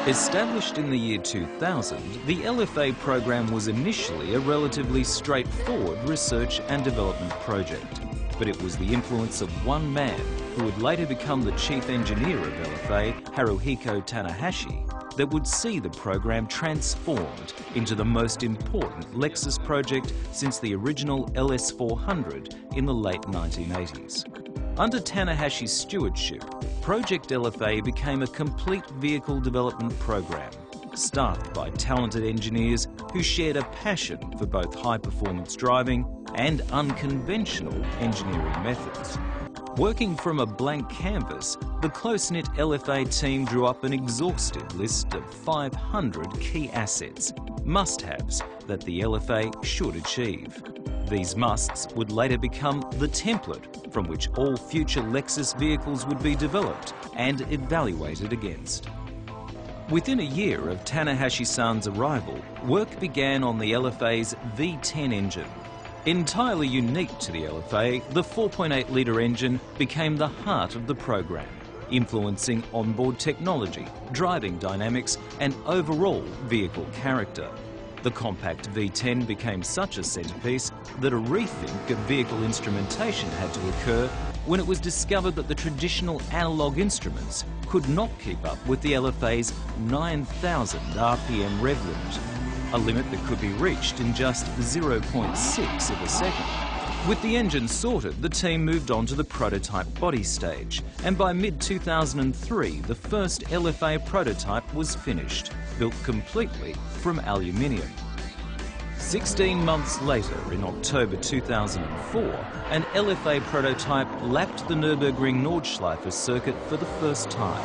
Established in the year 2000, the LFA program was initially a relatively straightforward research and development project. But it was the influence of one man, who would later become the chief engineer of LFA, Haruhiko Tanahashi, that would see the program transformed into the most important Lexus project since the original LS400 in the late 1980s. Under Tanahashi's stewardship, Project LFA became a complete vehicle development program, staffed by talented engineers who shared a passion for both high-performance driving and unconventional engineering methods. Working from a blank canvas, the close-knit LFA team drew up an exhaustive list of 500 key assets, must-haves that the LFA should achieve. These musts would later become the template from which all future Lexus vehicles would be developed and evaluated against. Within a year of Tanahashi-san's arrival, work began on the LFA's V10 engine. Entirely unique to the LFA, the 4.8-litre engine became the heart of the program, influencing onboard technology, driving dynamics and overall vehicle character. The compact V10 became such a centrepiece that a rethink of vehicle instrumentation had to occur when it was discovered that the traditional analogue instruments could not keep up with the LFA's 9,000 RPM rev limit, a limit that could be reached in just 0.6 of a second. With the engine sorted, the team moved on to the prototype body stage, and by mid-2003, the first LFA prototype was finished, built completely from aluminium. 16 months later, in October 2004, an LFA prototype lapped the Nürburgring Nordschleife circuit for the first time.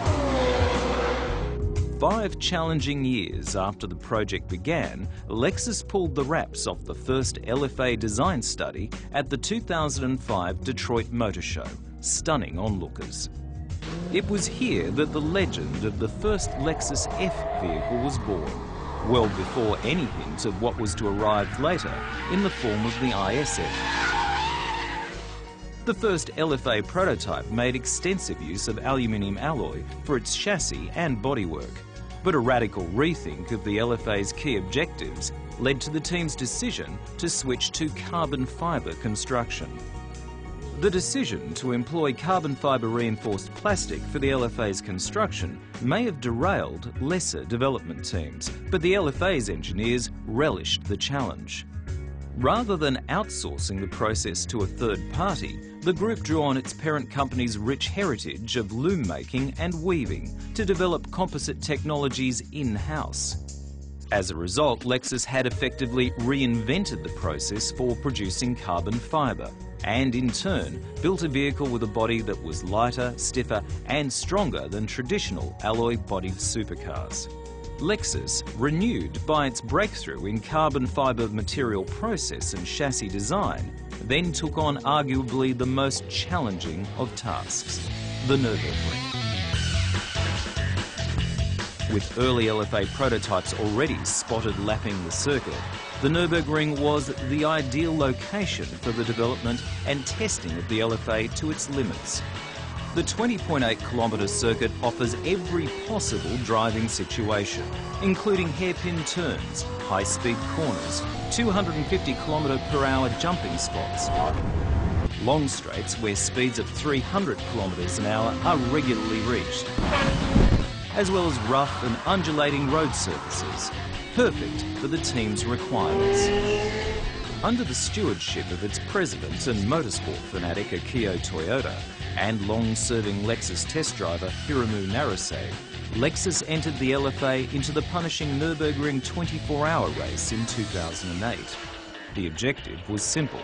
5 challenging years after the project began, Lexus pulled the wraps off the first LFA design study at the 2005 Detroit Motor Show, stunning onlookers. It was here that the legend of the first Lexus F vehicle was born, well before any hint of what was to arrive later in the form of the ISF. The first LFA prototype made extensive use of aluminium alloy for its chassis and bodywork, but a radical rethink of the LFA's key objectives led to the team's decision to switch to carbon fibre construction. The decision to employ carbon fibre reinforced plastic for the LFA's construction may have derailed lesser development teams, but the LFA's engineers relished the challenge. Rather than outsourcing the process to a third party, the group drew on its parent company's rich heritage of loom making and weaving to develop composite technologies in-house. As a result, Lexus had effectively reinvented the process for producing carbon fibre, and in turn built a vehicle with a body that was lighter, stiffer and stronger than traditional alloy-bodied supercars. Lexus, renewed by its breakthrough in carbon fibre material process and chassis design, then took on arguably the most challenging of tasks, the Nürburgring. With early LFA prototypes already spotted lapping the circuit, the Nürburgring was the ideal location for the development and testing of the LFA to its limits. The 20.8-kilometre circuit offers every possible driving situation, including hairpin turns, high-speed corners, 250km/h jumping spots, long straights where speeds of 300 km an hour are regularly reached, as well as rough and undulating road surfaces, perfect for the team's requirements. Under the stewardship of its president and motorsport fanatic Akio Toyoda, and long-serving Lexus test driver Hiromu Naruse, Lexus entered the LFA into the punishing Nürburgring 24-hour race in 2008. The objective was simple: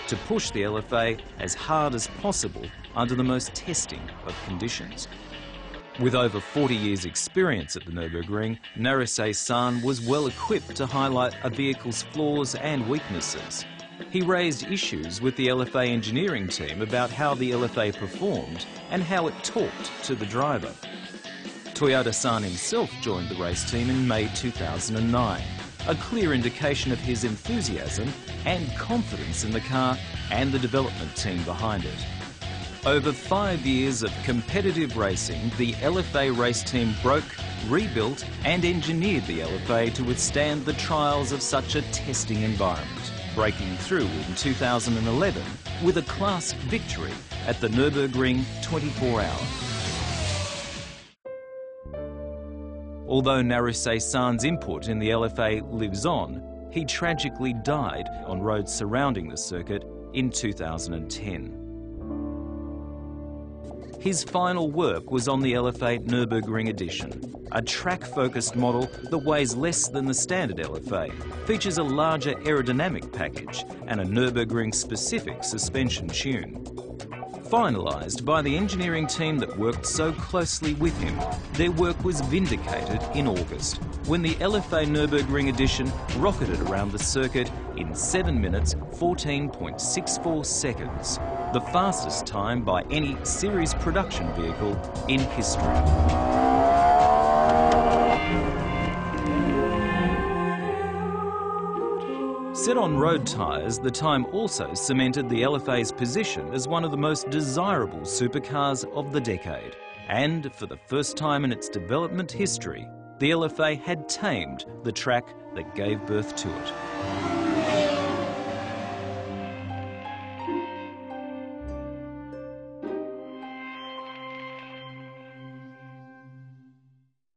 to push the LFA as hard as possible under the most testing of conditions. With over 40 years' experience at the Nürburgring, Naruse-san was well equipped to highlight a vehicle's flaws and weaknesses. He raised issues with the LFA engineering team about how the LFA performed and how it talked to the driver. Toyoda-san himself joined the race team in May 2009, a clear indication of his enthusiasm and confidence in the car and the development team behind it. Over 5 years of competitive racing, the LFA race team broke, rebuilt and engineered the LFA to withstand the trials of such a testing environment, breaking through in 2011 with a class victory at the Nürburgring 24 Hour. Although Naruse-san's input in the LFA lives on, he tragically died on roads surrounding the circuit in 2010. His final work was on the LFA Nürburgring edition, a track-focused model that weighs less than the standard LFA, features a larger aerodynamic package and a Nürburgring-specific suspension tune. Finalised by the engineering team that worked so closely with him, their work was vindicated in August, when the LFA Nürburgring edition rocketed around the circuit in 7 minutes 14.64 seconds, the fastest time by any series production vehicle in history. Set on road tyres, the time also cemented the LFA's position as one of the most desirable supercars of the decade. And for the first time in its development history, the LFA had tamed the track that gave birth to it.